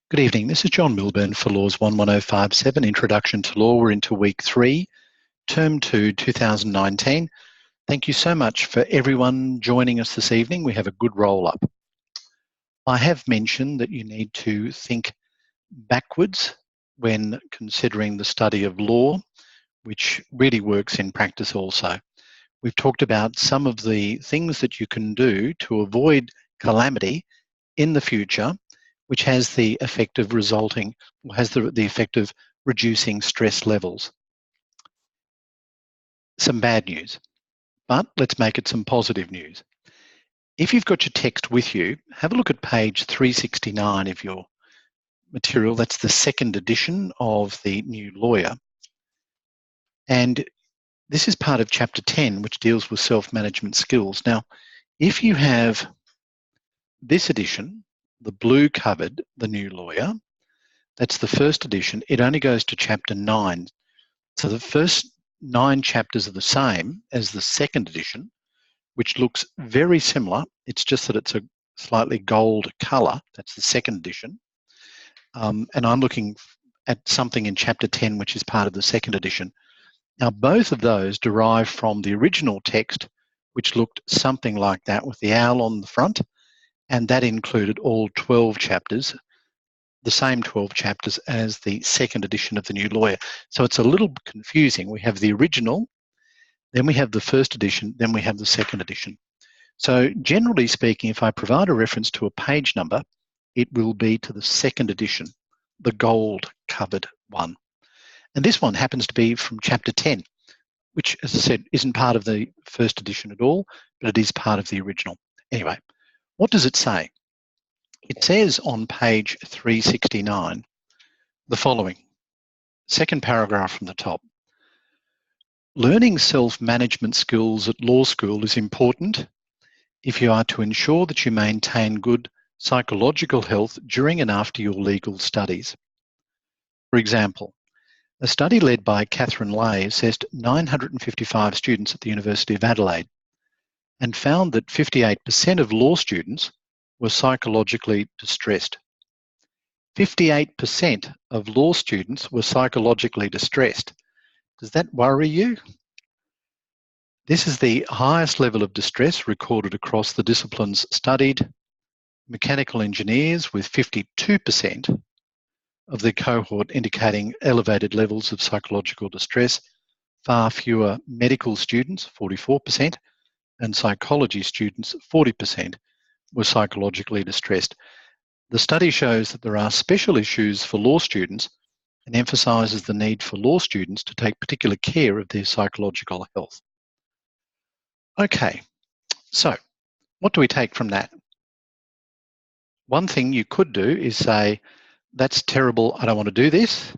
Good evening. This is John Milburn for Laws 11057, Introduction to Law. We're into week 3, term 2, 2019. Thank you so much for everyone joining us this evening. We have a good roll-up. I have mentioned that you need to think backwards when considering the study of law, which really works in practice also. We've talked about some of the things that you can do to avoid calamity in the future, which has the effect of the effect of reducing stress levels. Some bad news, but let's make it some positive news. If you've got your text with you, have a look at page 369 of your material. That's the second edition of the New Lawyer. And this is part of chapter 10, which deals with self-management skills. Now, if you have this edition, the blue covered, the New Lawyer, that's the first edition. It only goes to chapter 9. So the first 9 chapters are the same as the second edition, which looks very similar. It's just that it's a slightly gold colour. That's the second edition. And I'm looking at something in chapter 10, which is part of the second edition. Now, both of those derive from the original text, which looked something like that with the owl on the front, and that included all 12 chapters, the same 12 chapters as the second edition of the New Lawyer. So it's a little confusing. We have the original, then we have the first edition, then we have the second edition. So generally speaking, if I provide a reference to a page number, it will be to the second edition, the gold covered one. And this one happens to be from chapter 10, which, as I said, isn't part of the first edition at all, but it is part of the original. Anyway, what does it say? It says on page 369 the following, second paragraph from the top. Learning self-management skills at law school is important if you are to ensure that you maintain good psychological health during and after your legal studies. For example, a study led by Catherine Lay assessed 955 students at the University of Adelaide and found that 58% of law students were psychologically distressed. 58% of law students were psychologically distressed. Does that worry you? This is the highest level of distress recorded across the disciplines studied. Mechanical engineers with 52% of the cohort indicating elevated levels of psychological distress, far fewer medical students, 44%, and psychology students, 40%, were psychologically distressed. The study shows that there are special issues for law students and emphasises the need for law students to take particular care of their psychological health. Okay, so what do we take from that? One thing you could do is say, that's terrible, I don't want to do this.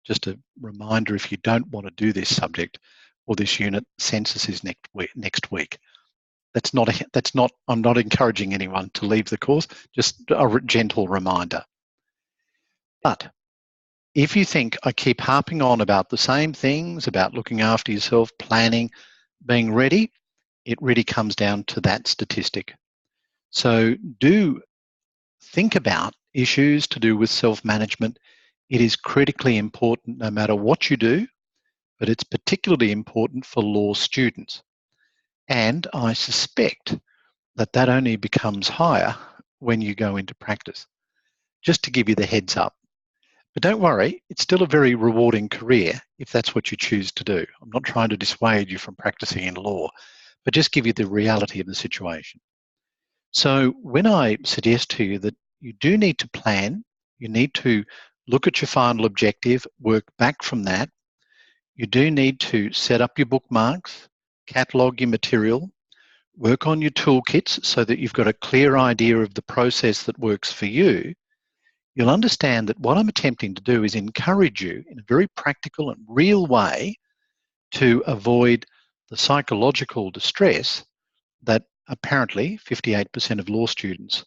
Just a reminder, if you don't want to do this subject or this unit, census is next week. I'm not encouraging anyone to leave the course, just a gentle reminder. But if you think I keep harping on about the same things, about looking after yourself, planning, being ready, it really comes down to that statistic. So do think about issues to do with self-management. It is critically important no matter what you do, but it's particularly important for law students. And I suspect that that only becomes higher when you go into practice, just to give you the heads up. But don't worry, it's still a very rewarding career if that's what you choose to do. I'm not trying to dissuade you from practicing in law, but just give you the reality of the situation. So when I suggest to you that you do need to plan, you need to look at your final objective, work back from that. You do need to set up your bookmarks, catalogue your material, work on your toolkits so that you've got a clear idea of the process that works for you. You'll understand that what I'm attempting to do is encourage you in a very practical and real way to avoid the psychological distress that apparently 58% of law students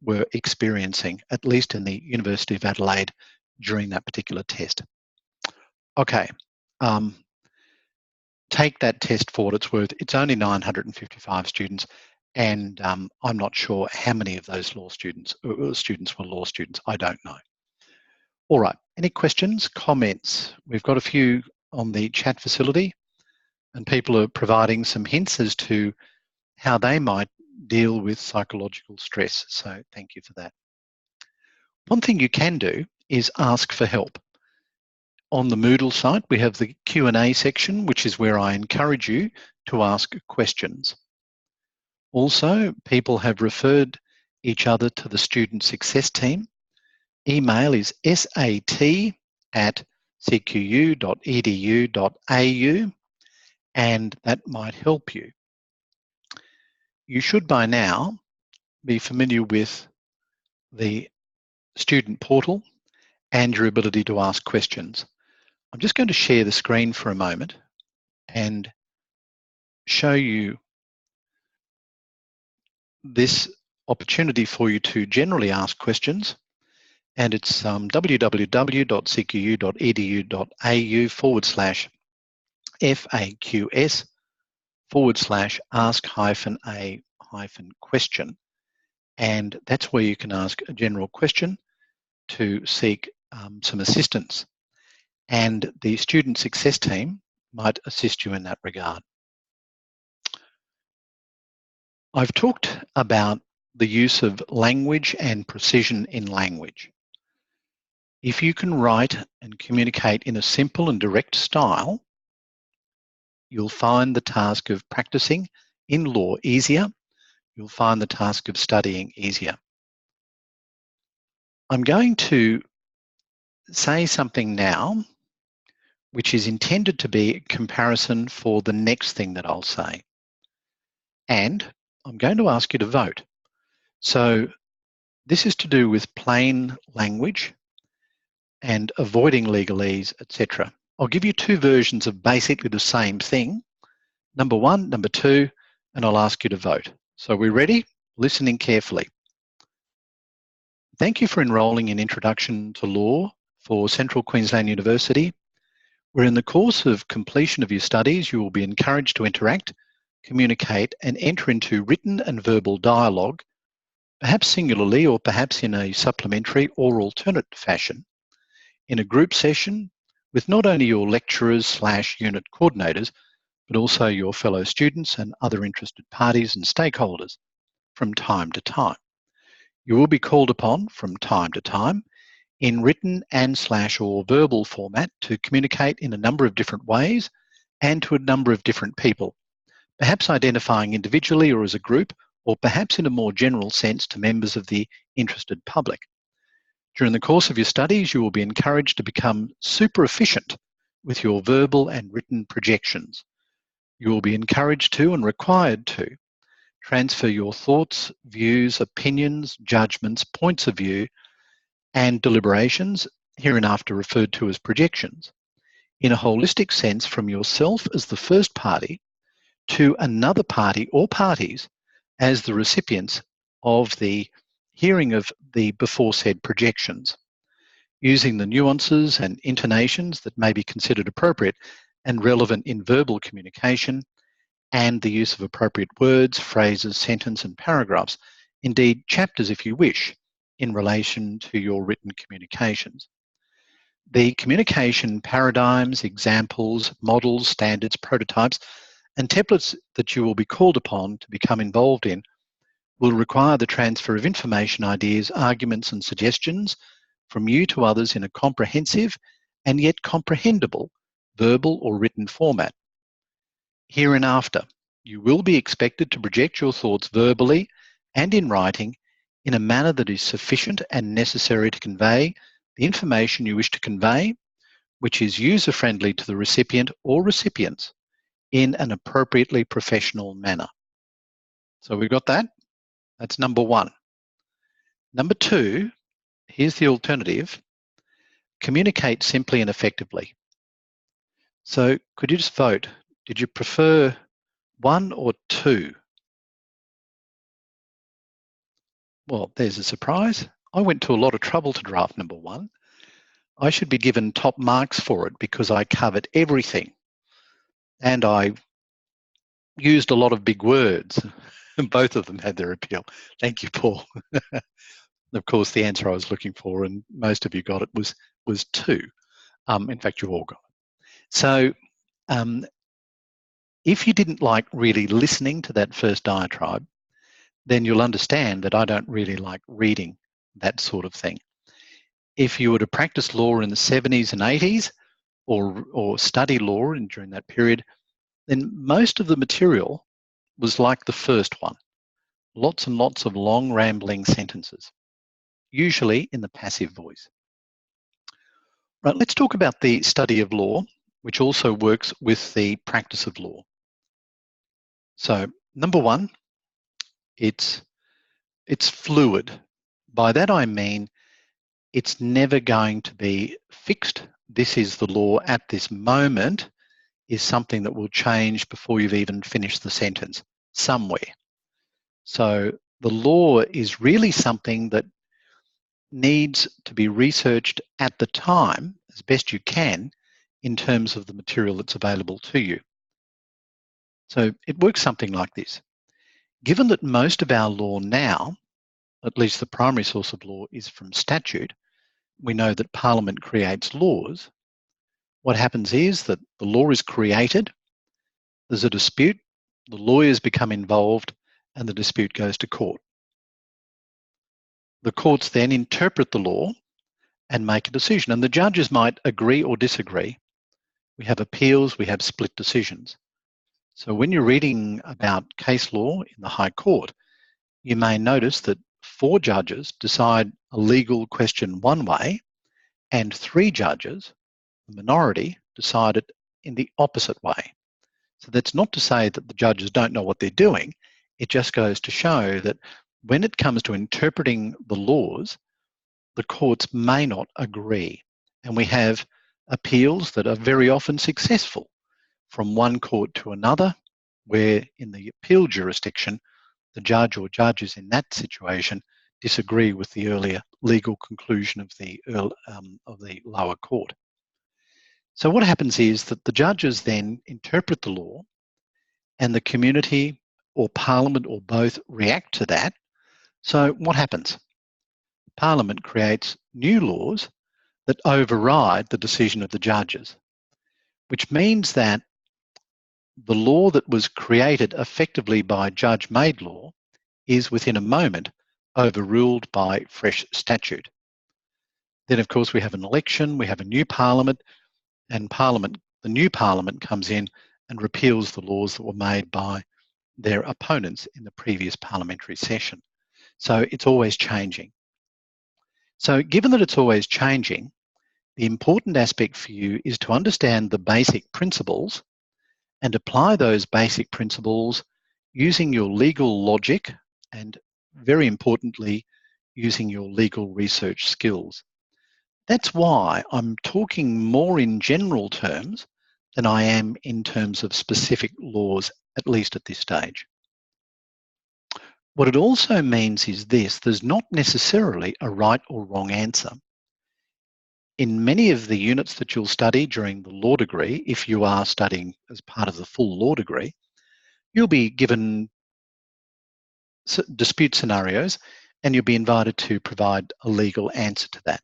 were experiencing, at least in the University of Adelaide, during that particular test. Okay, take that test for what it's worth. It's only 955 students, And I'm not sure how many of those law students were law students. I don't know. All right, any questions, comments? We've got a few on the chat facility, and people are providing some hints as to how they might deal with psychological stress. So thank you for that. One thing you can do is ask for help. On the Moodle site, we have the Q&A section, which is where I encourage you to ask questions. Also, people have referred each other to the Student Success Team. Email is sat@cqu.edu.au, and that might help you. You should by now be familiar with the student portal and your ability to ask questions. I'm just going to share the screen for a moment and show you this opportunity for you to generally ask questions. And it's www.cqu.edu.au/FAQS/ask-a-question. And that's where you can ask a general question to seek some assistance. And the Student Success Team might assist you in that regard. I've talked about the use of language and precision in language. If you can write and communicate in a simple and direct style, you'll find the task of practicing in law easier. You'll find the task of studying easier. I'm going to say something now which is intended to be a comparison for the next thing that I'll say. And I'm going to ask you to vote. So this is to do with plain language and avoiding legalese, etc. I'll give you two versions of basically the same thing, number one, number two, and I'll ask you to vote. So we're ready? Listening carefully. Thank you for enrolling in Introduction to Law for Central Queensland University, where in the course of completion of your studies, you will be encouraged to interact, communicate, and enter into written and verbal dialogue, perhaps singularly or perhaps in a supplementary or alternate fashion, in a group session with not only your lecturers/unit coordinators, but also your fellow students and other interested parties and stakeholders from time to time. You will be called upon from time to time in written and/or verbal format to communicate in a number of different ways and to a number of different people, perhaps identifying individually or as a group, or perhaps in a more general sense to members of the interested public. During the course of your studies, you will be encouraged to become super efficient with your verbal and written projections. You will be encouraged to and required to transfer your thoughts, views, opinions, judgments, points of view, and deliberations, hereinafter referred to as projections, in a holistic sense from yourself as the first party to another party or parties as the recipients of the hearing of the beforesaid projections, using the nuances and intonations that may be considered appropriate and relevant in verbal communication, and the use of appropriate words, phrases, sentence and paragraphs, indeed chapters if you wish, in relation to your written communications. The communication paradigms, examples, models, standards, prototypes, and templates that you will be called upon to become involved in will require the transfer of information, ideas, arguments, and suggestions from you to others in a comprehensive and yet comprehensible verbal or written format. Hereinafter, you will be expected to project your thoughts verbally and in writing in a manner that is sufficient and necessary to convey the information you wish to convey, which is user-friendly to the recipient or recipients in an appropriately professional manner. So we've got that. That's number one. Number two, here's the alternative. Communicate simply and effectively. So could you just vote? Did you prefer one or two? Well, there's a surprise. I went to a lot of trouble to draft number one. I should be given top marks for it because I covered everything and I used a lot of big words. Both of them had their appeal. Thank you, Paul. Of course, the answer I was looking for, and most of you got it, was 2. In fact, you all got it. So if you didn't like really listening to that first diatribe, then you'll understand that I don't really like reading that sort of thing. If you were to practice law in the 70s and 80s or study law during that period, then most of the material was like the first one. Lots and lots of long rambling sentences, usually in the passive voice. Right, let's talk about the study of law, which also works with the practice of law. So, number 1, it's fluid. By that I mean it's never going to be fixed. This is the law at this moment is something that will change before you've even finished the sentence somewhere. So the law is really something that needs to be researched at the time as best you can in terms of the material that's available to you. So it works something like this. Given that most of our law now, at least the primary source of law, is from statute, we know that Parliament creates laws. What happens is that the law is created, there's a dispute, the lawyers become involved, and the dispute goes to court. The courts then interpret the law and make a decision, and the judges might agree or disagree. We have appeals, we have split decisions. So when you're reading about case law in the High Court, you may notice that 4 judges decide a legal question one way, and 3 judges, the minority, decide it in the opposite way. So that's not to say that the judges don't know what they're doing. It just goes to show that when it comes to interpreting the laws, the courts may not agree. And we have appeals that are very often successful from one court to another, where in the appeal jurisdiction, the judge or judges in that situation disagree with the earlier legal conclusion of the lower court. So what happens is that the judges then interpret the law, and the community or Parliament or both react to that. So what happens? Parliament creates new laws that override the decision of the judges, which means that the law that was created effectively by judge-made law is within a moment overruled by fresh statute. Then, of course, we have an election, we have a new Parliament, and the new Parliament comes in and repeals the laws that were made by their opponents in the previous parliamentary session. So it's always changing. So given that it's always changing, the important aspect for you is to understand the basic principles and apply those basic principles using your legal logic and, very importantly, using your legal research skills. That's why I'm talking more in general terms than I am in terms of specific laws, at least at this stage. What it also means is this: there's not necessarily a right or wrong answer. In many of the units that you'll study during the law degree, if you are studying as part of the full law degree, you'll be given dispute scenarios and you'll be invited to provide a legal answer to that.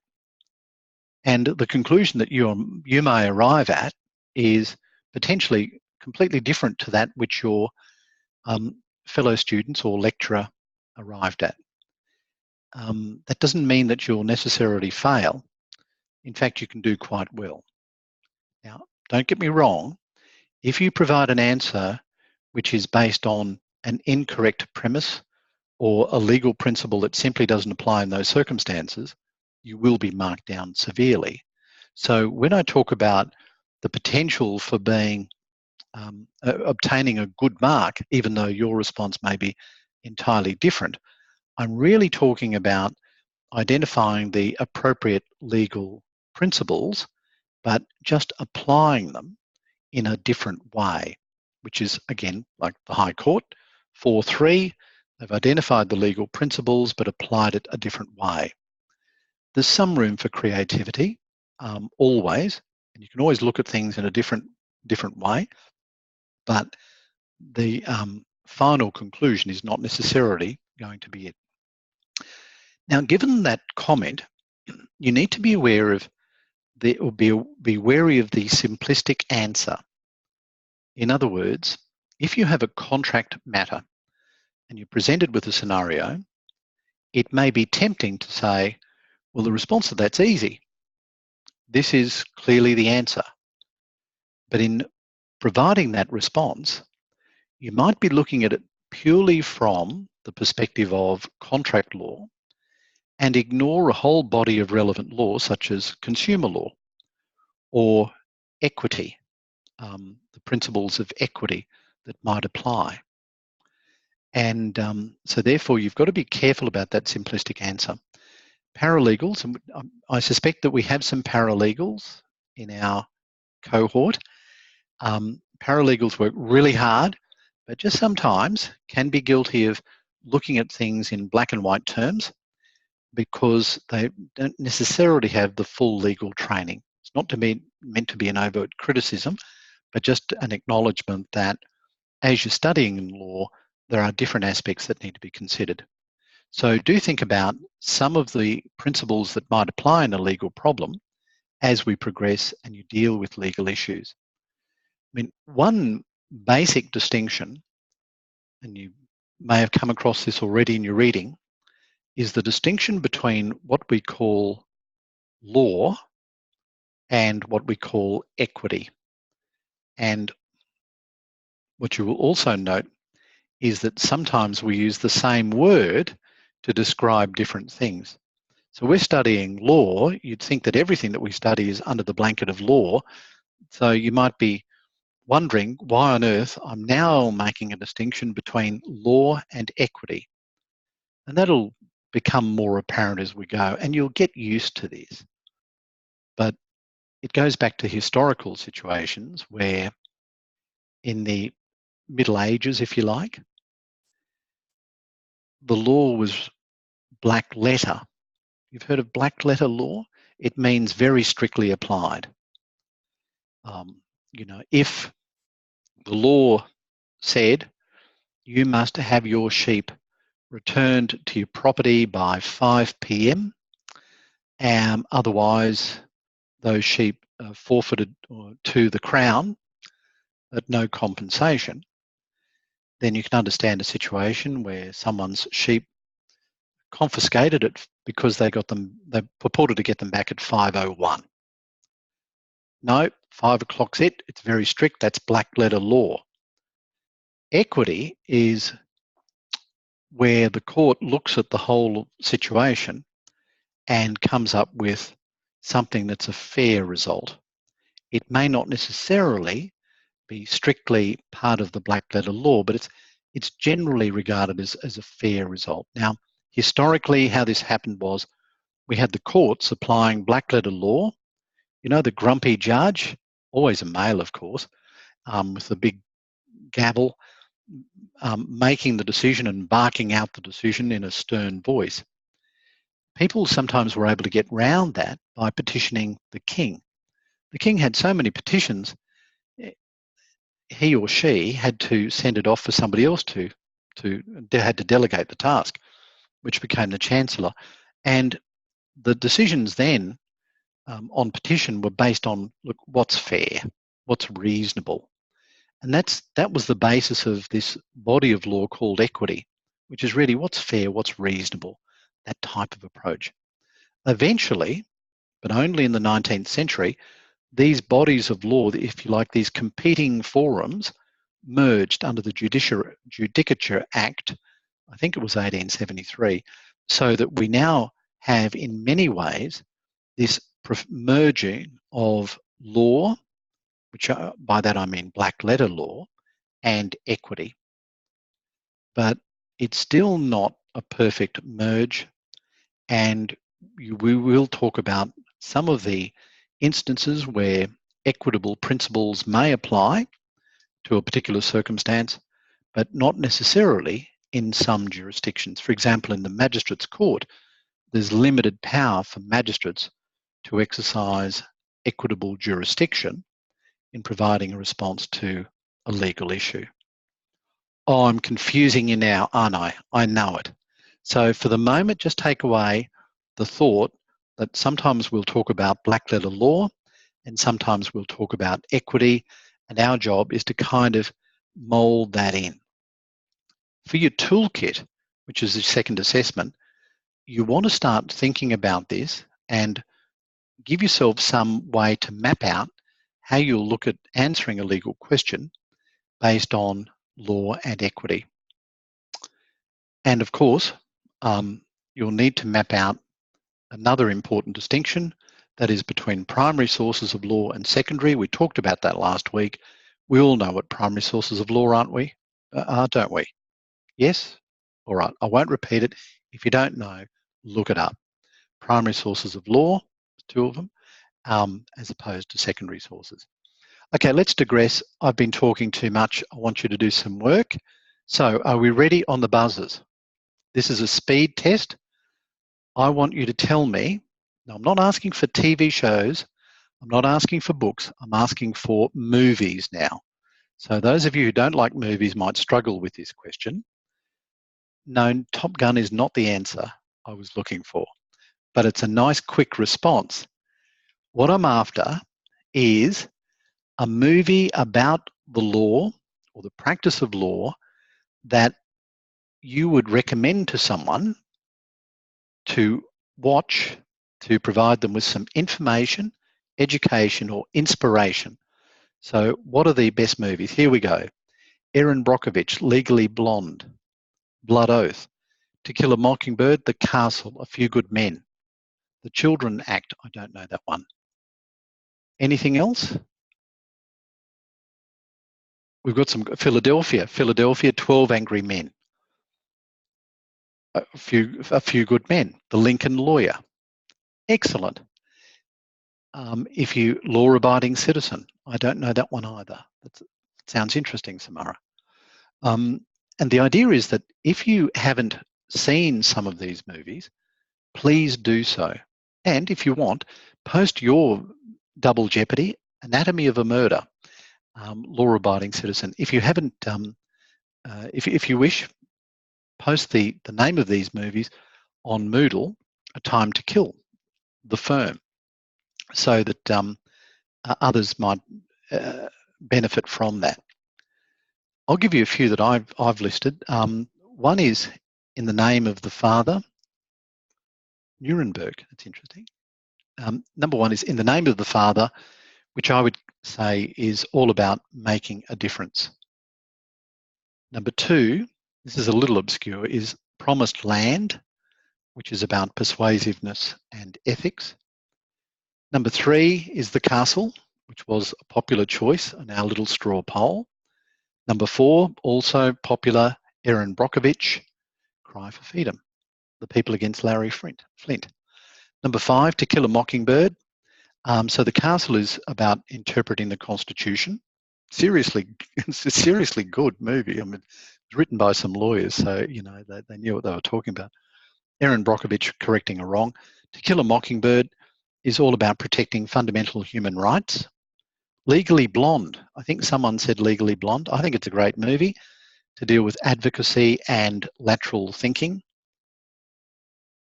And the conclusion that you may arrive at is potentially completely different to that which your fellow students or lecturer arrived at. That doesn't mean that you'll necessarily fail. In fact, you can do quite well. Now, don't get me wrong. If you provide an answer which is based on an incorrect premise or a legal principle that simply doesn't apply in those circumstances, you will be marked down severely. So when I talk about the potential for obtaining a good mark, even though your response may be entirely different, I'm really talking about identifying the appropriate legal principles, but just applying them in a different way, which is, again, like the High Court, 4.3, they've identified the legal principles, but applied it a different way. There's some room for creativity, always, and you can always look at things in a different way, but the final conclusion is not necessarily going to be it. Now, given that comment, you need to be aware of be wary of the simplistic answer. In other words, if you have a contract matter and you're presented with a scenario, it may be tempting to say, well, the response to that's easy. This is clearly the answer. But in providing that response, you might be looking at it purely from the perspective of contract law and ignore a whole body of relevant law such as consumer law or equity, the principles of equity that might apply. And so therefore, you've got to be careful about that simplistic answer. Paralegals, and I suspect that we have some paralegals in our cohort. Paralegals work really hard, but just sometimes can be guilty of looking at things in black and white terms because they don't necessarily have the full legal training. It's not meant to be an overt criticism, but just an acknowledgement that as you're studying in law, there are different aspects that need to be considered. So do think about some of the principles that might apply in a legal problem as we progress and you deal with legal issues. I mean, one basic distinction, and you may have come across this already in your reading, is the distinction between what we call law and what we call equity. And what you will also note is that sometimes we use the same word to describe different things. So we're studying law. You'd think that everything that we study is under the blanket of law. So you might be wondering why on earth I'm now making a distinction between law and equity. And that'll become more apparent as we go, and you'll get used to this. But it goes back to historical situations where in the Middle Ages, if you like, the law was black letter. You've heard of black letter law? It means very strictly applied. If the law said you must have your sheep returned to your property by 5 p.m. Otherwise, those sheep are forfeited to the Crown at no compensation, then you can understand a situation where someone's sheep confiscated it because they purported to get them back at 5:01. No, 5 o'clock's it. It's very strict. That's black letter law. Equity is where the court looks at the whole situation and comes up with something that's a fair result. It may not necessarily be strictly part of the black letter law, but it's generally regarded as a fair result. Now, historically, how this happened was we had the courts applying black letter law. You know, the grumpy judge, always a male, of course, with the big gavel, making the decision and barking out the decision in a stern voice. People sometimes were able to get round that by petitioning the king. The king had so many petitions, he or she had to send it off for somebody else had to delegate the task, which became the chancellor. And the decisions then on petition were based on, look, what's fair, what's reasonable. And that was the basis of this body of law called equity, which is really what's fair, what's reasonable, that type of approach. Eventually, but only in the 19th century, these bodies of law, if you like, these competing forums, merged under the Judicature Act, I think it was 1873, so that we now have, in many ways, this merging of law, which by that I mean black letter law, and equity. But it's still not a perfect merge, and we will talk about some of the instances where equitable principles may apply to a particular circumstance, but not necessarily in some jurisdictions. For example, in the magistrates' court, there's limited power for magistrates to exercise equitable jurisdiction in providing a response to a legal issue. Oh, I'm confusing you now, aren't I? I know it. So for the moment, just take away the thought that sometimes we'll talk about black letter law and sometimes we'll talk about equity, and our job is to kind of mold that in. For your toolkit, which is the second assessment, you want to start thinking about this and give yourself some way to map out how you'll look at answering a legal question based on law and equity. And of course, you'll need to map out another important distinction, that is between primary sources of law and secondary. We talked about that last week. We all know what primary sources of law aren't we? Don't we? Yes? All right, I won't repeat it. If you don't know, look it up. Primary sources of law, two of them, as opposed to secondary sources. Okay, let's digress. I've been talking too much. I want you to do some work. So are we ready on the buzzers? This is a speed test. I want you to tell me, now I'm not asking for TV shows, I'm not asking for books, I'm asking for movies now. So those of you who don't like movies might struggle with this question. No, Top Gun is not the answer I was looking for, but it's a nice quick response. What I'm after is a movie about the law or the practice of law that you would recommend to someone to watch to provide them with some information, education, or inspiration. So what are the best movies? Here we go. Erin Brockovich, Legally Blonde, Blood Oath, To Kill a Mockingbird, The Castle, A Few Good Men, The Children Act, I don't know that one. Anything else? We've got some Philadelphia, 12 Angry Men, A Few Good Men, The Lincoln Lawyer. Excellent. If you law-abiding citizen, I don't know that one either. That sounds interesting, Samara. And the idea is that if you haven't seen some of these movies, please do so. And if you want, post your Double Jeopardy, Anatomy of a Murder, law-abiding citizen. If you haven't, if you wish, post the name of these movies on Moodle, A Time to Kill, The Firm, so that others might benefit from that. I'll give you a few that I've listed. One is In the Name of the Father, Nuremberg. That's interesting. Number one is In the Name of the Father, which I would say is all about making a difference. Number two, this is a little obscure, is Promised Land, which is about persuasiveness and ethics. Number three is The Castle, which was a popular choice in our little straw poll. Number four, also popular, Erin Brockovich, Cry for Freedom, The People Against Larry Flint. Number five, To Kill a Mockingbird. So The Castle is about interpreting the Constitution. Seriously, it's a seriously good movie. I mean, it's written by some lawyers, so you know they knew what they were talking about. Erin Brockovich correcting a wrong. To Kill a Mockingbird is all about protecting fundamental human rights. Legally Blonde. I think someone said Legally Blonde. I think it's a great movie to deal with advocacy and lateral thinking.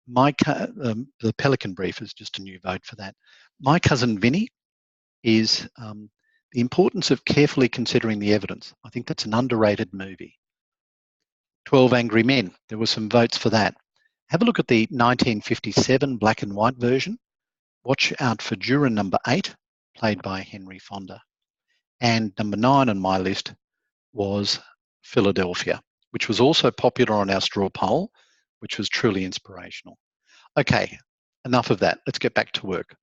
The Pelican Brief is just a new vote for that. My Cousin Vinny is the importance of carefully considering the evidence. I think that's an underrated movie. 12 Angry Men. There were some votes for that. Have a look at the 1957 black and white version. Watch out for Juror number 8, played by Henry Fonda. And number 9 on my list was Philadelphia, which was also popular on our straw poll, which was truly inspirational. Okay, enough of that. Let's get back to work.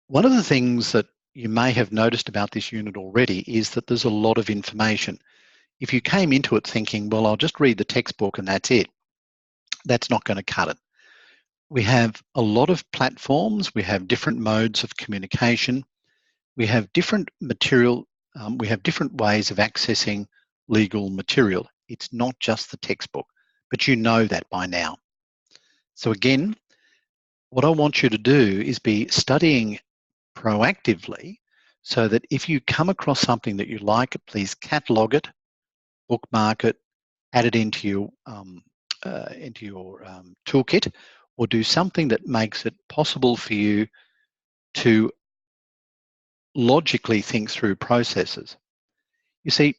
One of the things that you may have noticed about this unit already is that there's a lot of information. If you came into it thinking, well, I'll just read the textbook and that's it, that's not going to cut it. We have a lot of platforms, we have different modes of communication, we have different material, we have different ways of accessing legal material. It's not just the textbook, but you know that by now. So again, what I want you to do is be studying proactively so that if you come across something that you like, please catalog it, bookmark it, add it into your toolkit, or do something that makes it possible for you to logically think through processes. You see,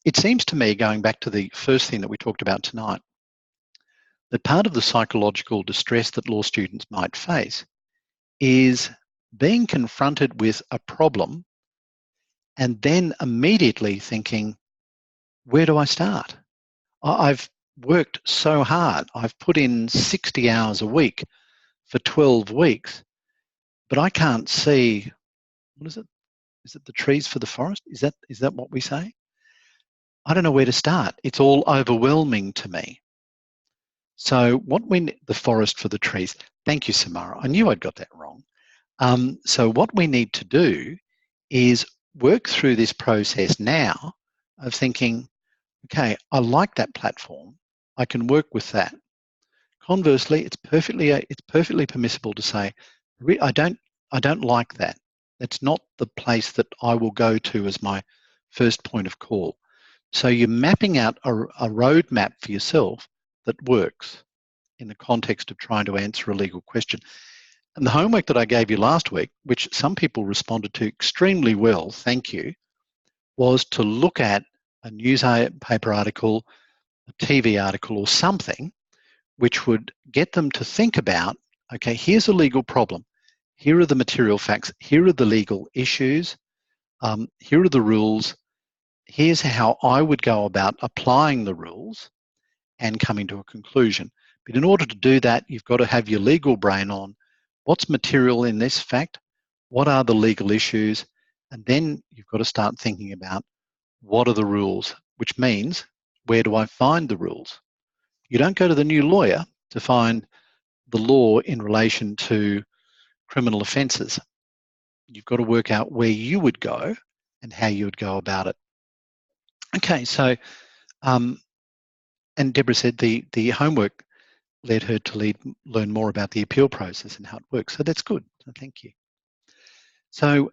it seems to me, going back to the first thing that we talked about tonight, that part of the psychological distress that law students might face is being confronted with a problem and then immediately thinking, where do I start? I've worked so hard. I've put in 60 hours a week for 12 weeks, but I can't see, what is it? Is it the trees for the forest? Is that what we say? I don't know where to start. It's all overwhelming to me. So the forest for the trees. Thank you, Samara. I knew I'd got that wrong. So what we need to do is work through this process now of thinking, okay, I like that platform. I can work with that. Conversely, it's perfectly permissible to say, I don't like that. That's not the place that I will go to as my first point of call. So you're mapping out a roadmap for yourself that works in the context of trying to answer a legal question. And the homework that I gave you last week, which some people responded to extremely well, thank you, was to look at a newspaper article, a TV article, or something which would get them to think about, okay, here's a legal problem. Here are the material facts. Here are the legal issues. Here are the rules. Here's how I would go about applying the rules and coming to a conclusion. But in order to do that, you've got to have your legal brain on what's material in this fact, what are the legal issues, and then you've got to start thinking about what are the rules, which means where do I find the rules? You don't go to the new lawyer to find the law in relation to criminal offences. You've got to work out where you would go and how you would go about it. Okay, so, and Deborah said the homework led her to learn more about the appeal process and how it works. So that's good. So thank you. So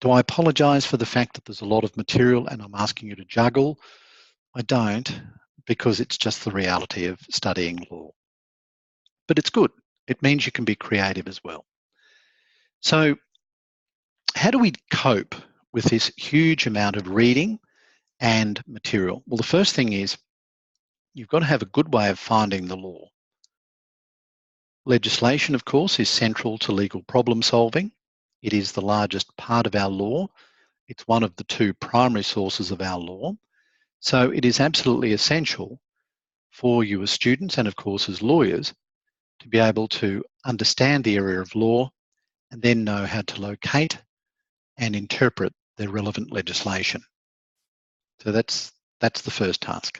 do I apologise for the fact that there's a lot of material and I'm asking you to juggle? I don't, because it's just the reality of studying law. But it's good. It means you can be creative as well. So how do we cope with this huge amount of reading and material? Well, the first thing is you've got to have a good way of finding the law. Legislation, of course, is central to legal problem solving. It is the largest part of our law. It's one of the two primary sources of our law. So it is absolutely essential for you as students and, of course, as lawyers to be able to understand the area of law and then know how to locate and interpret the relevant legislation. So that's the first task.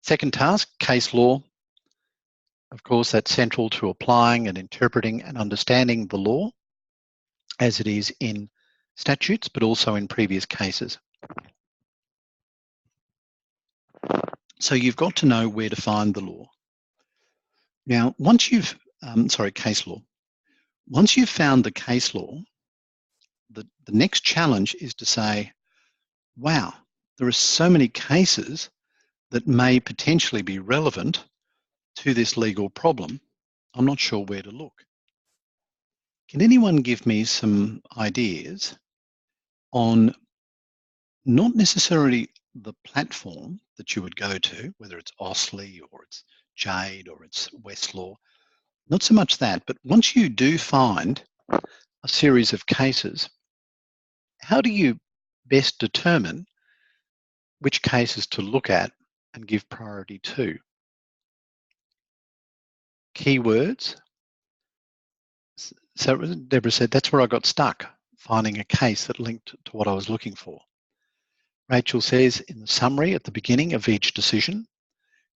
Second task, case law. Of course, that's central to applying and interpreting and understanding the law as it is in statutes, but also in previous cases. So you've got to know where to find the law. Now, once you've, case law. Once you've found the case law, the next challenge is to say, wow, there are so many cases that may potentially be relevant to this legal problem. I'm not sure where to look. Can anyone give me some ideas on not necessarily the platform that you would go to, whether it's Ostley or it's Jade or it's Westlaw, not so much that, but once you do find a series of cases, how do you best determine which cases to look at and give priority to? Keywords. So Deborah said, that's where I got stuck, finding a case that linked to what I was looking for. Rachel says, in the summary at the beginning of each decision.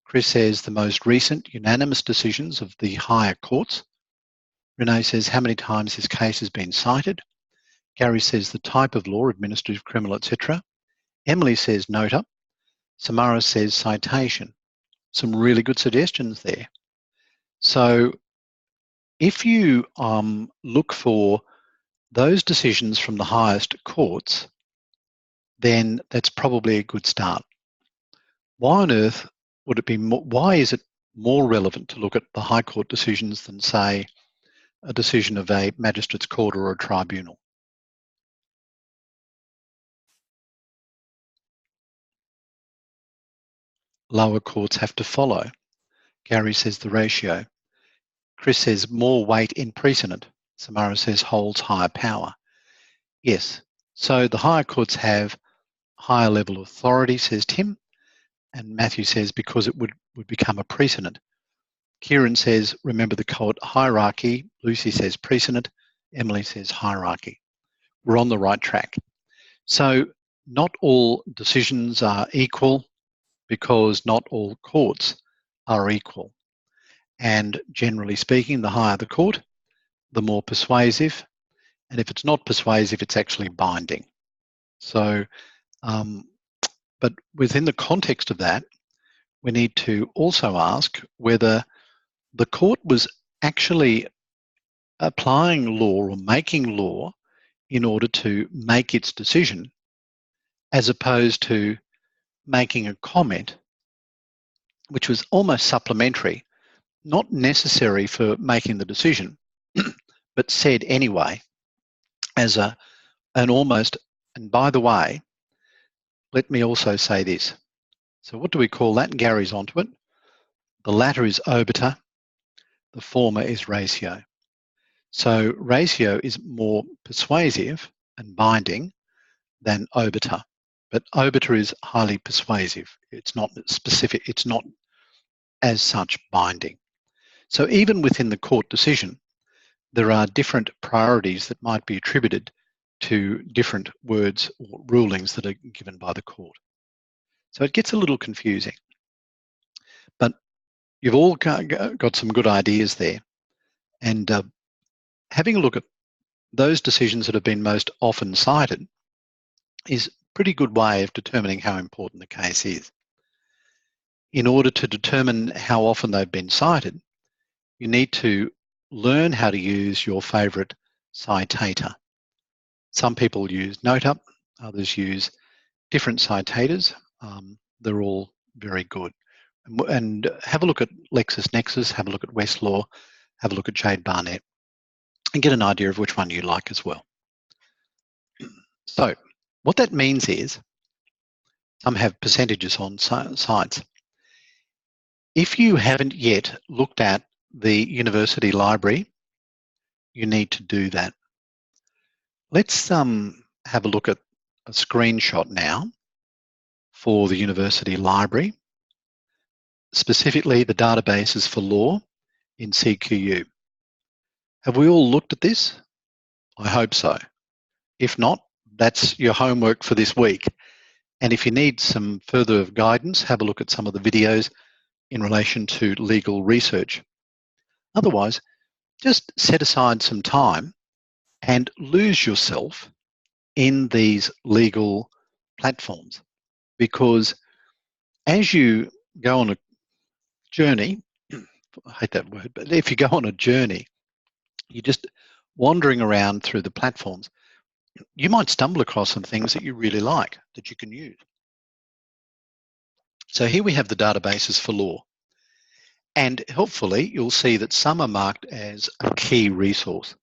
Chris says, the most recent unanimous decisions of the higher courts. Renee says, how many times this case has been cited. Gary says, the type of law, administrative, criminal, etc. Emily says, nota. Samara says, citation. Some really good suggestions there. So if you look for those decisions from the highest courts, then that's probably a good start. Why on earth would it be more, why is it more relevant to look at the High Court decisions than, say, a decision of a magistrate's court or a tribunal? Lower courts have to follow. Gary says the ratio. Chris says more weight in precedent. Samara says holds higher power. Yes, so the higher courts have higher level of authority, says Tim, and Matthew says because it would become a precedent. Kieran says, remember the court hierarchy. Lucy says precedent. Emily says hierarchy. We're on the right track. So not all decisions are equal because not all courts are equal. And generally speaking, the higher the court, the more persuasive. And if it's not persuasive, it's actually binding. So, but within the context of that, we need to also ask whether the court was actually applying law or making law in order to make its decision, as opposed to making a comment which was almost supplementary, not necessary for making the decision, but said anyway as an almost, and by the way, let me also say this. So what do we call that? Gary's onto it. The latter is obiter, the former is ratio. So ratio is more persuasive and binding than obiter, but obiter is highly persuasive. It's not specific, it's not as such binding. So even within the court decision, there are different priorities that might be attributed to different words or rulings that are given by the court. So it gets a little confusing. But you've all got some good ideas there. And having a look at those decisions that have been most often cited is a pretty good way of determining how important the case is. In order to determine how often they've been cited, you need to learn how to use your favourite citator. Some people use NoteUp, others use different citators. They're all very good. And have a look at LexisNexis, have a look at Westlaw, have a look at Jade Barnett, and get an idea of which one you like as well. So what that means is some have percentages on sites. If you haven't yet looked at the university library, you need to do that. Let's have a look at a screenshot now for the university library, specifically the databases for law in CQU. Have we all looked at this? I hope so. If not, that's your homework for this week. And if you need some further guidance, have a look at some of the videos in relation to legal research. Otherwise, just set aside some time and lose yourself in these legal platforms, because as you go on a journey, I hate that word, but if you go on a journey, you're just wandering around through the platforms, you might stumble across some things that you really like that you can use. So here we have the databases for law, and helpfully you'll see that some are marked as a key resource.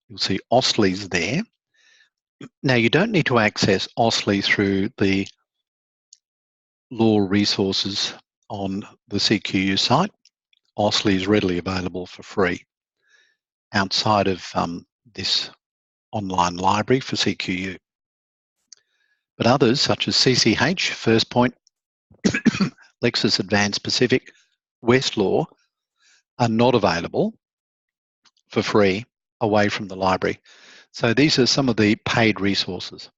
You'll see OSLE's there. Now you don't need to access OSLE through the law resources on the CQU site. OSLE is readily available for free outside of this online library for CQU. But others, such as CCH, First Point, Lexis Advanced Pacific, Westlaw, are not available for free away from the library. So these are some of the paid resources.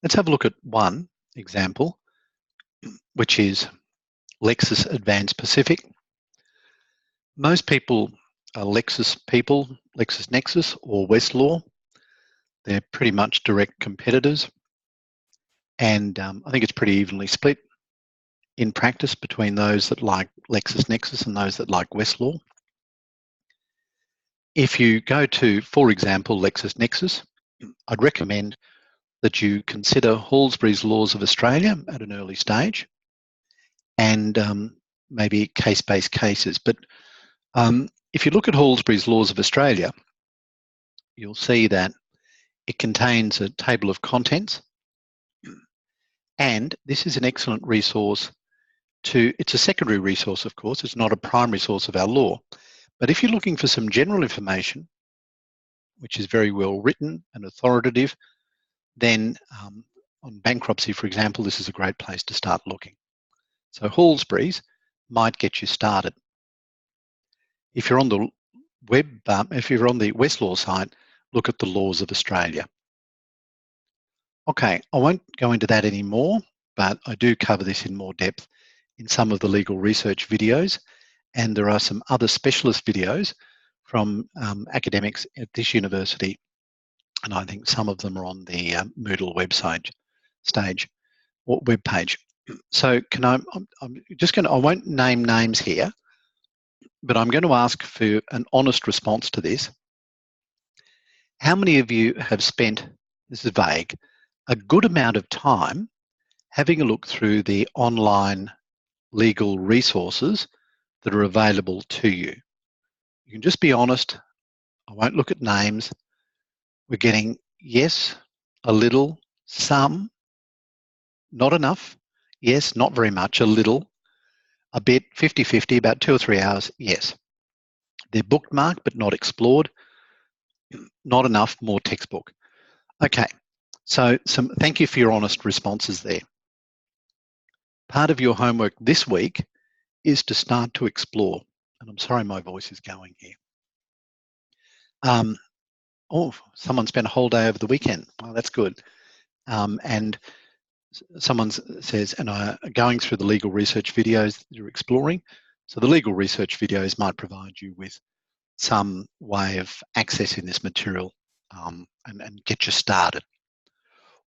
Let's have a look at one example, which is Lexis Advanced Pacific. Most people are Lexis people, LexisNexis or Westlaw. They're pretty much direct competitors. And I think it's pretty evenly split in practice between those that like LexisNexis and those that like Westlaw. If you go to, for example, LexisNexis, I'd recommend that you consider Hallsbury's Laws of Australia at an early stage and maybe case-based cases. But if you look at Hallsbury's Laws of Australia, you'll see that it contains a table of contents, and this is an excellent resource it's a secondary resource, of course, it's not a primary source of our law. But if you're looking for some general information, which is very well written and authoritative, then on bankruptcy, for example, this is a great place to start looking. So Hallsbury's might get you started. If you're on the web, if you're on the Westlaw site, look at the Laws of Australia. Okay, I won't go into that anymore, but I do cover this in more depth in some of the legal research videos, and there are some other specialist videos from academics at this university, and I think some of them are on the Moodle website or web page. So I'm just going to, I won't name names here, but I'm going to ask for an honest response to this. How many of you have spent, this is vague, a good amount of time having a look through the online legal resources that are available to you? You can just be honest. I won't look at names. We're getting yes, a little, some, not enough, yes, not very much, a little, a bit, 50-50, about 2 or 3 hours, yes. They're bookmarked but not explored, not enough, more textbook. Okay, so thank you for your honest responses there. Part of your homework this week is to start to explore, and I'm sorry my voice is going here. Oh, someone spent a whole day over the weekend. Well, that's good. And someone says, and I'm going through the legal research videos that you're exploring. So the legal research videos might provide you with some way of accessing this material and get you started.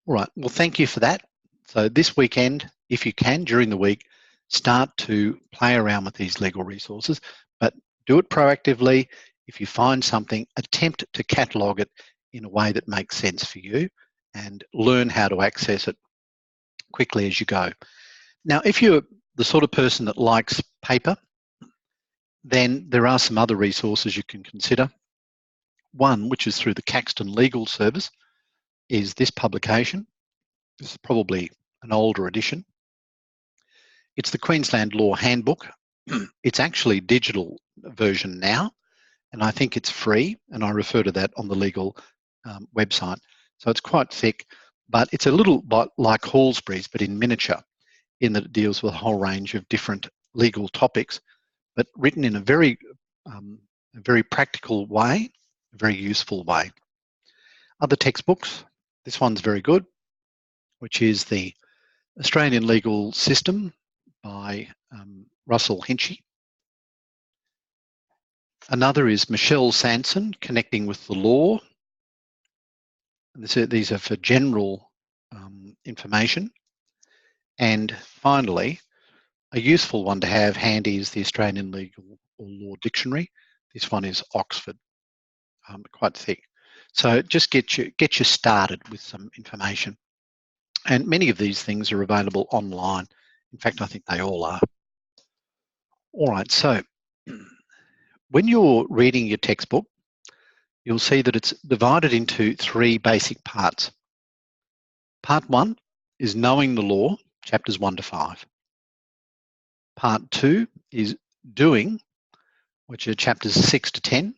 All right, well, thank you for that. So this weekend, if you can, during the week, start to play around with these legal resources, but do it proactively. If you find something, attempt to catalogue it in a way that makes sense for you and learn how to access it quickly as you go. Now, if you're the sort of person that likes paper, then there are some other resources you can consider. One, which is through the Caxton Legal Service, is this publication. This is probably an older edition. It's the Queensland Law Handbook. It's actually digital version now, and I think it's free, and I refer to that on the legal website. So it's quite thick, but it's a little bit like Hallsbury's, but in miniature, in that it deals with a whole range of different legal topics, but written in a very practical way, a very useful way. Other textbooks, this one's very good, which is the Australian Legal System by Russell Hinchey. Another is Michelle Sanson, Connecting with the Law. These are for general information. And finally, a useful one to have handy is the Australian Legal or Law Dictionary. This one is Oxford, quite thick. So just get you started with some information. And many of these things are available online. In fact, I think they all are. All right, so when you're reading your textbook, you'll see that it's divided into 3 basic parts. Part 1 is knowing the law, chapters 1 to 5. Part 2 is doing, which are chapters 6 to 10.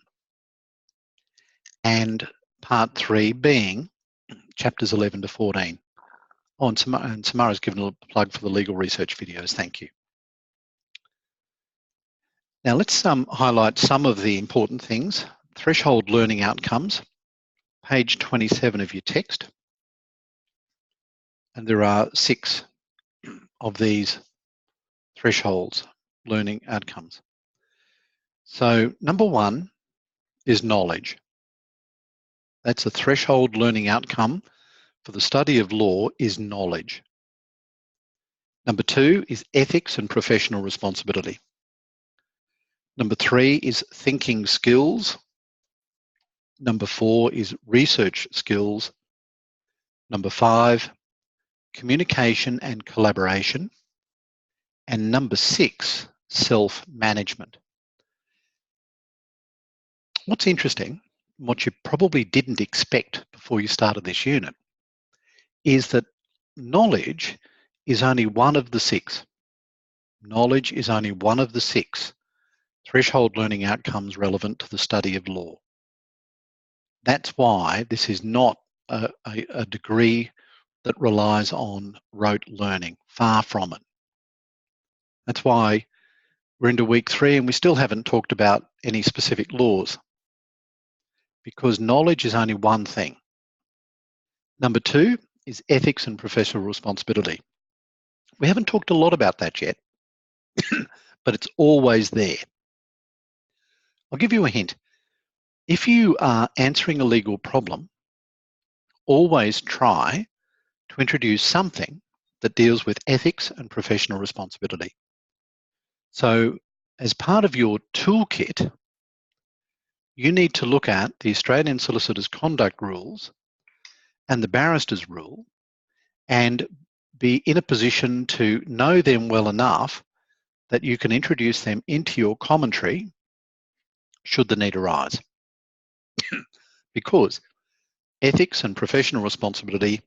And part 3 being chapters 11 to 14. Oh, and Samara's given a plug for the legal research videos. Thank you. Now let's highlight some of the important things. Threshold learning outcomes, page 27 of your text. And there are 6 of these thresholds learning outcomes. So number 1 is knowledge. That's a threshold learning outcome for the study of law is knowledge. Number 2 is ethics and professional responsibility. Number 3 is thinking skills. Number 4 is research skills. Number 5, communication and collaboration. And number 6, self-management. What's interesting, what you probably didn't expect before you started this unit, is that knowledge is only one of the 6. Knowledge is only one of the 6 threshold learning outcomes relevant to the study of law. That's why this is not a degree that relies on rote learning, far from it. That's why we're into week 3 and we still haven't talked about any specific laws, because knowledge is only one thing. Number 2 is ethics and professional responsibility. We haven't talked a lot about that yet, but it's always there. I'll give you a hint. If you are answering a legal problem, always try to introduce something that deals with ethics and professional responsibility. So as part of your toolkit, you need to look at the Australian Solicitors Conduct Rules and the Barristers Rule and be in a position to know them well enough that you can introduce them into your commentary should the need arise. Because ethics and professional responsibility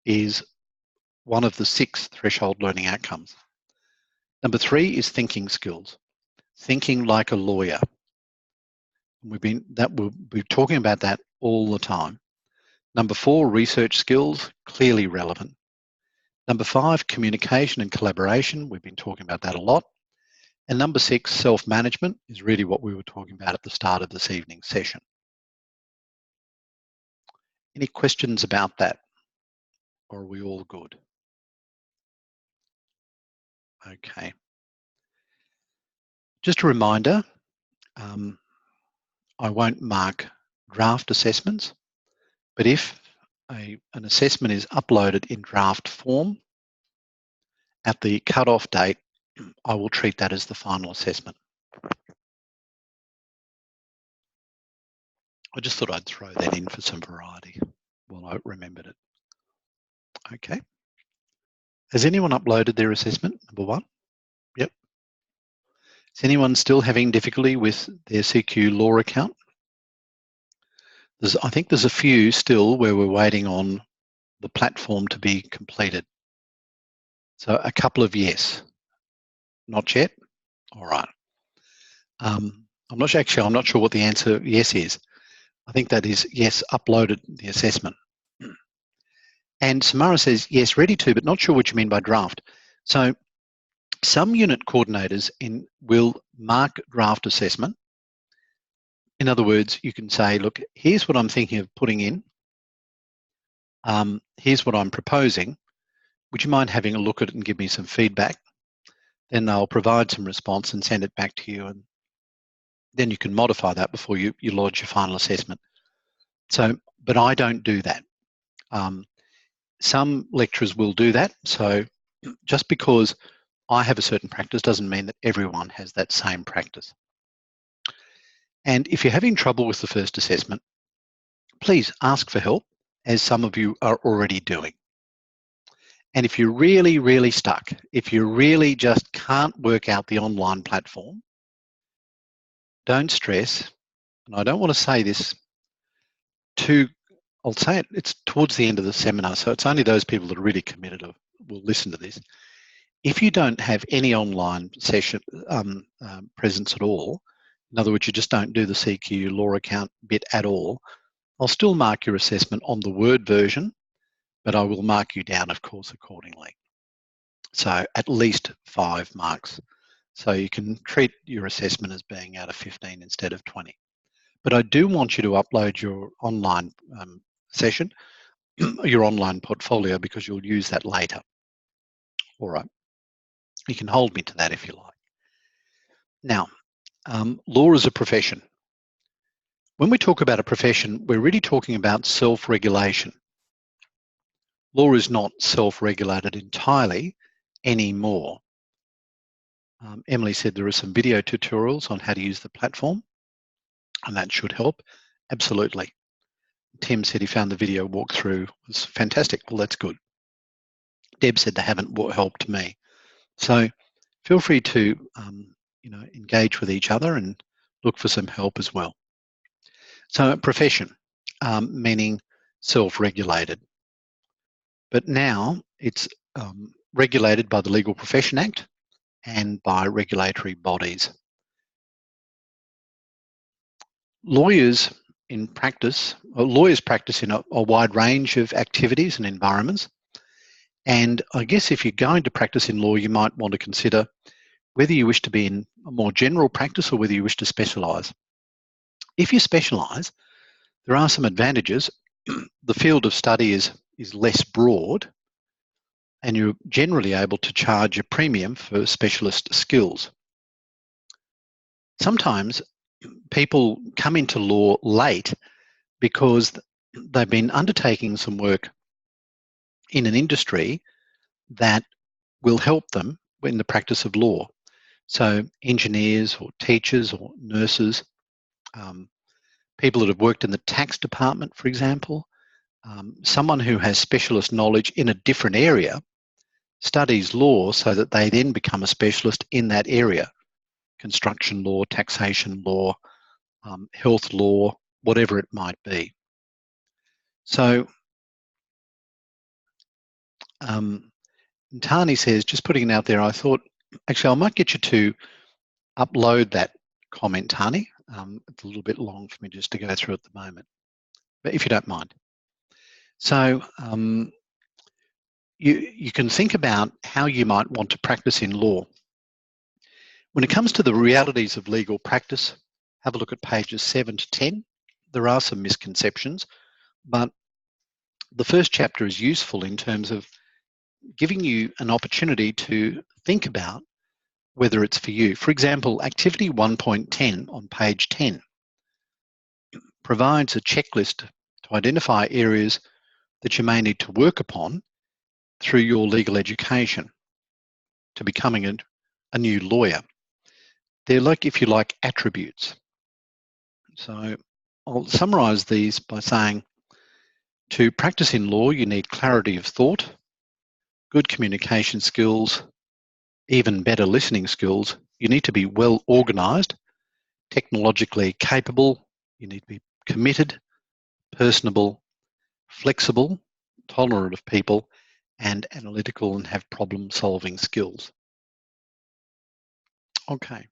is one of the 6 threshold learning outcomes. Number 3 is thinking skills, thinking like a lawyer. We'll be talking about that all the time. Number 4, research skills, clearly relevant. Number 5, communication and collaboration. We've been talking about that a lot. And number 6, self-management, is really what we were talking about at the start of this evening's session. Any questions about that? Or are we all good? Okay. Just a reminder, I won't mark draft assessments, but if an assessment is uploaded in draft form at the cut-off date, I will treat that as the final assessment. I just thought I'd throw that in for some variety while I remembered it. Okay. Has anyone uploaded their assessment, number 1? Yep. Is anyone still having difficulty with their CQ Law account? I think there's a few still where we're waiting on the platform to be completed. So a couple of yes. Not yet? All right. I'm not sure what the answer yes is. I think that is yes, uploaded the assessment. And Samara says, yes, ready to, but not sure what you mean by draft. So some unit coordinators will mark draft assessment. In other words, you can say, look, here's what I'm thinking of putting in. Here's what I'm proposing. Would you mind having a look at it and give me some feedback? Then they'll provide some response and send it back to you. And then you can modify that before you lodge your final assessment. So, but I don't do that. Some lecturers will do that. So just because I have a certain practice doesn't mean that everyone has that same practice. And if you're having trouble with the first assessment, please ask for help, as some of you are already doing. And if you're really, really stuck, if you really just can't work out the online platform, don't stress. And I don't want to say this I'll say it's towards the end of the seminar, so it's only those people that are really committed will listen to this. If you don't have any online session presence at all, in other words, you just don't do the CQ Law account bit at all, I'll still mark your assessment on the Word version, but I will mark you down, of course, accordingly. So at least 5 marks. So you can treat your assessment as being out of 15 instead of 20. But I do want you to upload your online session, your online portfolio, because you'll use that later. All right. You can hold me to that if you like. Now, law is a profession. When we talk about a profession, we're really talking about self-regulation. Law is not self-regulated entirely anymore. Emily said there are some video tutorials on how to use the platform, and that should help. Absolutely. Tim said he found the video walkthrough was fantastic. Well, that's good. Deb said they haven't helped me. So feel free to engage with each other and look for some help as well. So profession, meaning self-regulated. But now it's regulated by the Legal Profession Act and by regulatory bodies. Lawyers practice in a wide range of activities and environments. And I guess if you're going to practice in law, you might want to consider whether you wish to be in a more general practice or whether you wish to specialise. If you specialise, there are some advantages. The field of study is less broad, and you're generally able to charge a premium for specialist skills. Sometimes people come into law late because they've been undertaking some work in an industry that will help them in the practice of law. So engineers or teachers or nurses, people that have worked in the tax department, for example, someone who has specialist knowledge in a different area studies law so that they then become a specialist in that area: construction law, taxation law, health law, whatever it might be. So Tani says, just putting it out there, I thought, actually, I might get you to upload that comment, Tani. It's a little bit long for me just to go through at the moment, but if you don't mind. So you can think about how you might want to practice in law. When it comes to the realities of legal practice, have a look at pages 7 to 10. There are some misconceptions, but the first chapter is useful in terms of giving you an opportunity to think about whether it's for you. For example, activity 1.10 on page 10 provides a checklist to identify areas that you may need to work upon through your legal education to becoming a new lawyer. They're like, if you like, attributes. So I'll summarise these by saying, to practice in law, you need clarity of thought, good communication skills, even better listening skills. You need to be well organised, technologically capable. You need to be committed, personable, flexible, tolerant of people, and analytical, and have problem-solving skills. Okay.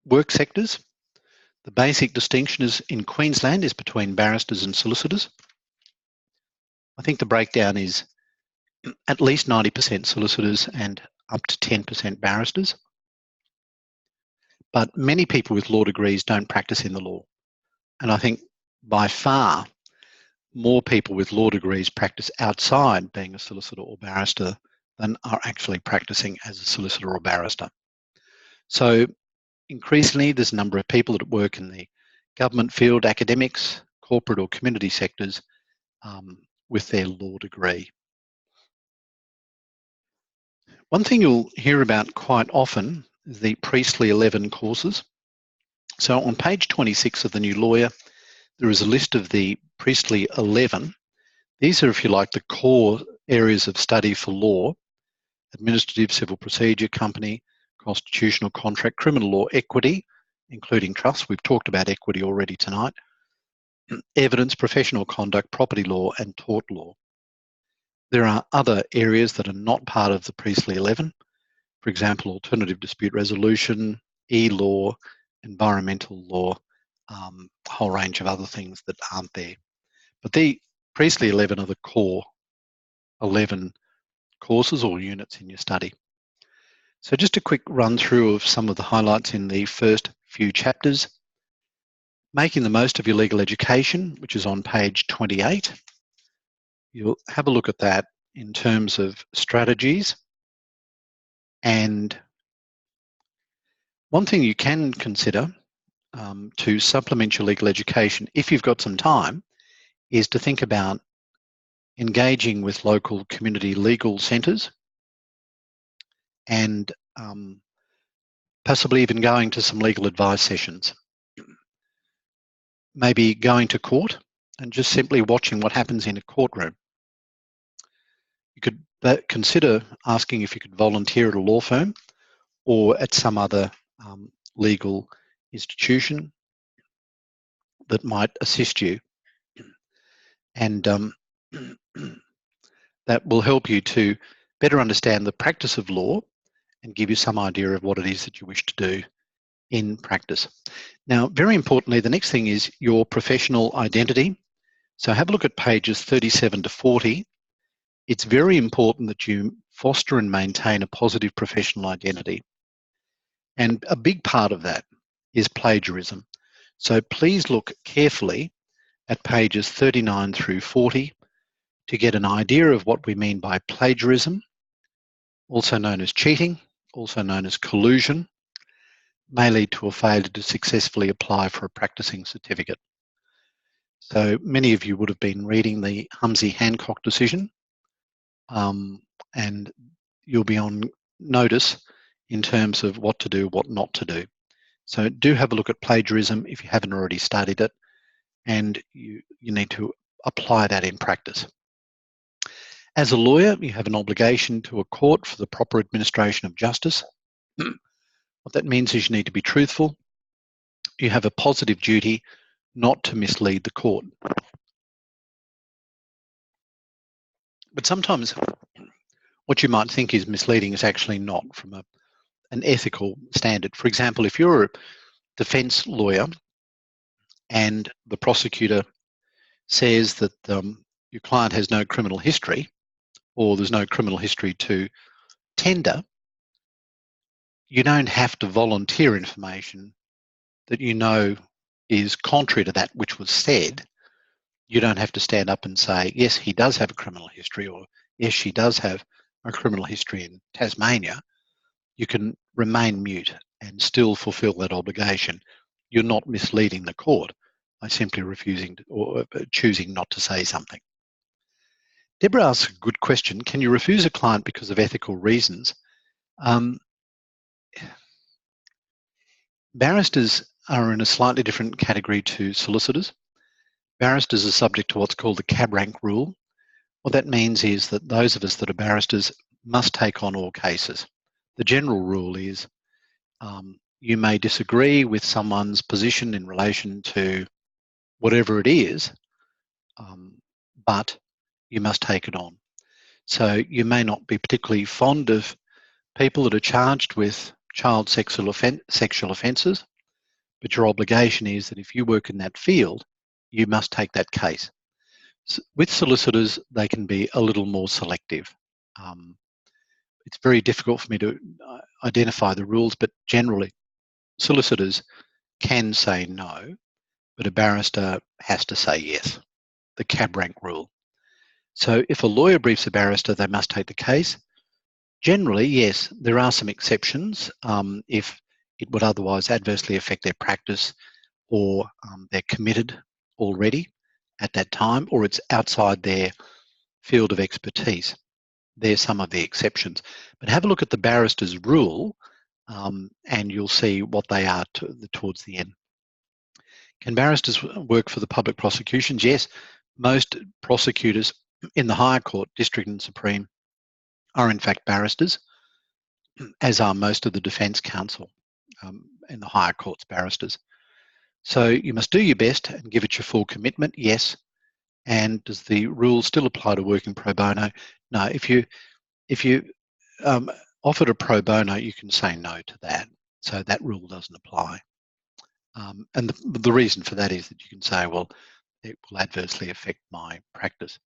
Work sectors. The basic distinction is in Queensland is between barristers and solicitors. I think the breakdown is at least 90% solicitors and up to 10% barristers. But many people with law degrees don't practice in the law. And I think by far more people with law degrees practice outside being a solicitor or barrister than are actually practicing as a solicitor or barrister. So increasingly, there's a number of people that work in the government field, academics, corporate or community sectors with their law degree. One thing you'll hear about quite often is the Priestley 11 courses. So on page 26 of the New Lawyer, there is a list of the Priestley 11. These are, if you like, the core areas of study for law: administrative, civil procedure, company, constitutional, contract, criminal law, equity, including trust. We've talked about equity already tonight. Evidence, professional conduct, property law, and tort law. There are other areas that are not part of the Priestley 11. For example, alternative dispute resolution, e-law, environmental law, a whole range of other things that aren't there. But the Priestley 11 are the core 11 courses or units in your study. So just a quick run through of some of the highlights in the first few chapters. Making the most of your legal education, which is on page 28. You'll have a look at that in terms of strategies. And one thing you can consider to supplement your legal education, if you've got some time, is to think about engaging with local community legal centres and possibly even going to some legal advice sessions. maybe going to court and just simply watching what happens in a courtroom. You could consider asking if you could volunteer at a law firm or at some other legal institution that might assist you, and that will help you to better understand the practice of law and give you some idea of what it is that you wish to do in practice. Now, very importantly, the next thing is your professional identity. So have a look at pages 37 to 40. It's very important that you foster and maintain a positive professional identity. And a big part of that is plagiarism. So please look carefully at pages 39 through 40 to get an idea of what we mean by plagiarism, also known as cheating, also known as collusion, may lead to a failure to successfully apply for a practicing certificate. So many of you would have been reading the Hinchey-Hancock decision, and you'll be on notice in terms of what to do, what not to do. So do have a look at plagiarism if you haven't already studied it, and you need to apply that in practice. As a lawyer, you have an obligation to a court for the proper administration of justice. What that means is you need to be truthful. You have a positive duty not to mislead the court. But sometimes what you might think is misleading is actually not from an ethical standard. For example, if you're a defense lawyer and the prosecutor says that your client has no criminal history, or there's no criminal history to tender, you don't have to volunteer information that you know is contrary to that which was said. You don't have to stand up and say, yes, he does have a criminal history, or yes, she does have a criminal history in Tasmania. You can remain mute and still fulfill that obligation. You're not misleading the court by simply refusing to, or choosing not to say something. Deborah asks a good question. Can you refuse a client because of ethical reasons? Barristers are in a slightly different category to solicitors. Barristers are subject to what's called the cab rank rule. What that means is that those of us that are barristers must take on all cases. The general rule is you may disagree with someone's position in relation to whatever it is, but you must take it on. So you may not be particularly fond of people that are charged with child sexual offences, but your obligation is that if you work in that field, you must take that case. With solicitors, they can be a little more selective. It's very difficult for me to identify the rules, but generally solicitors can say no, but a barrister has to say yes, the cab rank rule. So if a lawyer briefs a barrister, they must take the case. Generally, yes, there are some exceptions if it would otherwise adversely affect their practice, or they're committed already at that time, or it's outside their field of expertise. There's some of the exceptions. But have a look at the barrister's rule and you'll see what they are towards the end. Can barristers work for the public prosecutions? Yes, most prosecutors in the higher court, district and supreme, are in fact barristers, as are most of the defence counsel in the higher courts, barristers. So you must do your best and give it your full commitment, yes. And does the rule still apply to working pro bono? No, if you offered a pro bono, you can say no to that. So that rule doesn't apply. And the reason for that is that you can say, well, it will adversely affect my practice.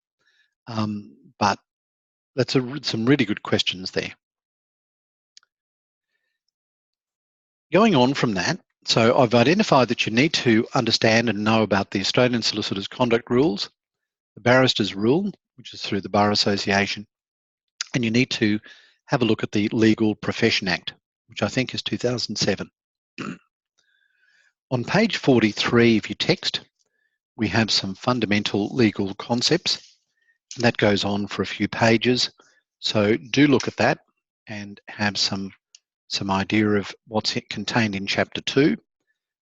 But that's some really good questions there. Going on from that, so I've identified that you need to understand and know about the Australian Solicitors Conduct Rules, the Barristers Rule, which is through the Bar Association, and you need to have a look at the Legal Profession Act, which I think is 2007. On page 43 of your text, we have some fundamental legal concepts, and that goes on for a few pages. So do look at that and have some idea of what's contained in chapter 2.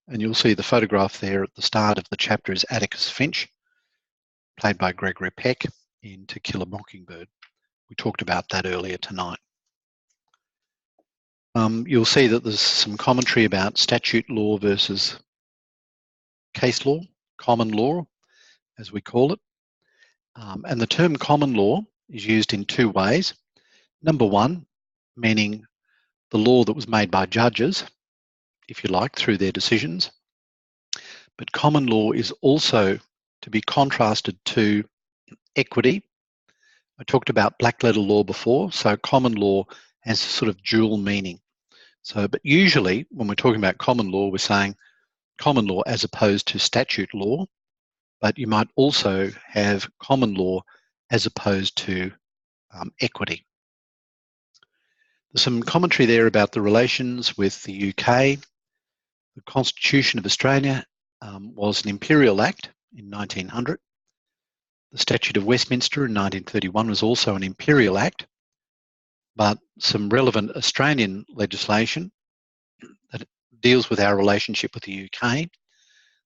And you'll see the photograph there at the start of the chapter is Atticus Finch, played by Gregory Peck in To Kill a Mockingbird. We talked about that earlier tonight. You'll see that there's some commentary about statute law versus case law, common law, as we call it. And the term common law is used in two ways. Number one, meaning the law that was made by judges, if you like, through their decisions. But common law is also to be contrasted to equity. I talked about black letter law before, so common law has a sort of dual meaning. So, but usually when we're talking about common law, we're saying common law as opposed to statute law, but you might also have common law as opposed to equity. There's some commentary there about the relations with the UK. The Constitution of Australia was an imperial act in 1900. The Statute of Westminster in 1931 was also an imperial act, but some relevant Australian legislation that deals with our relationship with the UK.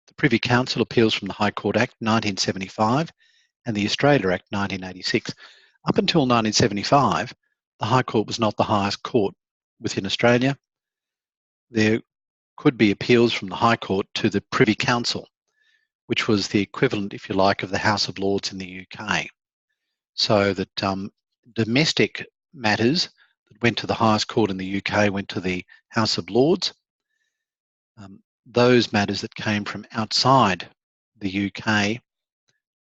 The Privy Council Appeals from the High Court Act 1975 and the Australia Act 1986. Up until 1975, the High Court was not the highest court within Australia. There could be appeals from the High Court to the Privy Council, which was the equivalent, if you like, of the House of Lords in the UK. So that domestic matters that went to the highest court in the UK went to the House of Lords. Those matters that came from outside the UK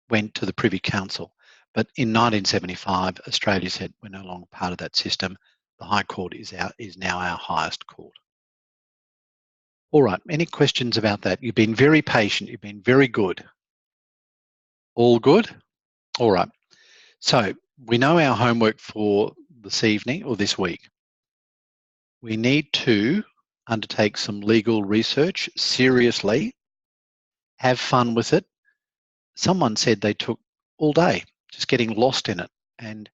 went to the Privy Council. But in 1975, Australia said we're no longer part of that system. The High Court is now our highest court. All right, any questions about that? You've been very patient, you've been very good. All good? All right. So we know our homework for this evening or this week. We need to undertake some legal research seriously, have fun with it. Someone said they took all day just getting lost in it, and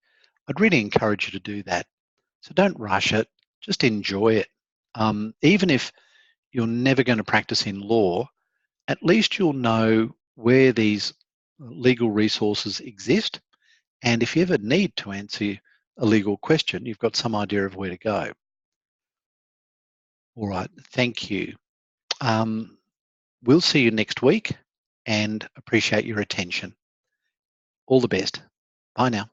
I'd really encourage you to do that. So don't rush it, just enjoy it. Even if you're never going to practice in law, at least you'll know where these legal resources exist, and if you ever need to answer a legal question, you've got some idea of where to go. All right, thank you. We'll see you next week and appreciate your attention. All the best. Bye now.